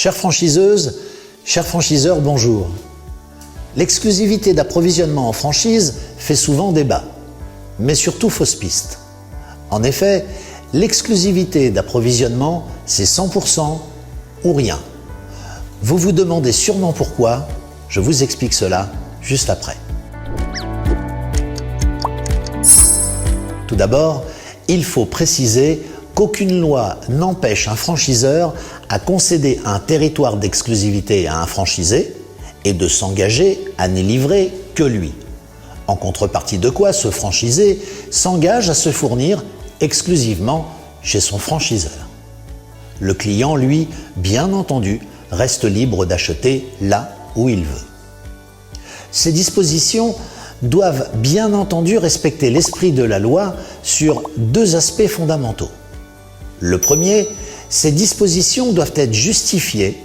Chères franchiseuses, chers franchiseurs, bonjour. L'exclusivité d'approvisionnement en franchise fait souvent débat, mais surtout fausse piste. En effet, l'exclusivité d'approvisionnement, c'est 100% ou rien. Vous vous demandez sûrement pourquoi, je vous explique cela juste après. Tout d'abord, il faut préciser qu'aucune loi n'empêche un franchiseur à concéder un territoire d'exclusivité à un franchisé et de s'engager à n'y livrer que lui. En contrepartie de quoi, ce franchisé s'engage à se fournir exclusivement chez son franchiseur. Le client, lui, bien entendu, reste libre d'acheter là où il veut. Ces dispositions doivent bien entendu respecter l'esprit de la loi sur deux aspects fondamentaux. Le premier, ces dispositions doivent être justifiées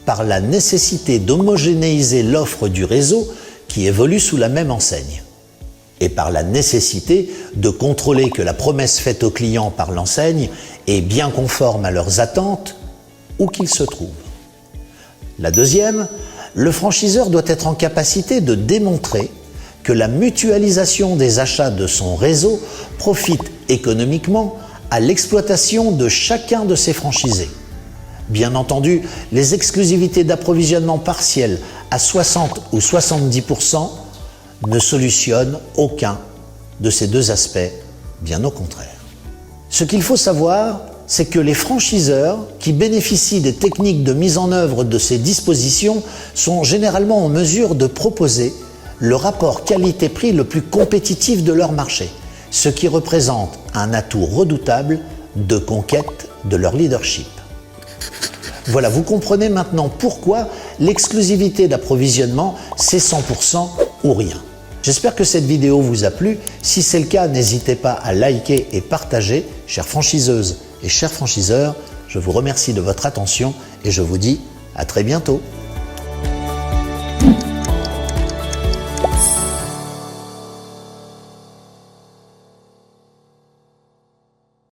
par la nécessité d'homogénéiser l'offre du réseau qui évolue sous la même enseigne et par la nécessité de contrôler que la promesse faite aux clients par l'enseigne est bien conforme à leurs attentes où qu'ils se trouvent. La deuxième, le franchiseur doit être en capacité de démontrer que la mutualisation des achats de son réseau profite économiquement à l'exploitation de chacun de ses franchisés. Bien entendu, les exclusivités d'approvisionnement partielles à 60 ou 70% ne solutionnent aucun de ces deux aspects, bien au contraire. Ce qu'il faut savoir, c'est que les franchiseurs qui bénéficient des techniques de mise en œuvre de ces dispositions sont généralement en mesure de proposer le rapport qualité-prix le plus compétitif de leur marché, ce qui représente un atout redoutable de conquête de leur leadership. Voilà, vous comprenez maintenant pourquoi l'exclusivité d'approvisionnement, c'est 100% ou rien. J'espère que cette vidéo vous a plu. Si c'est le cas, n'hésitez pas à liker et partager. Chères franchiseuses et chers franchiseurs, je vous remercie de votre attention et je vous dis à très bientôt.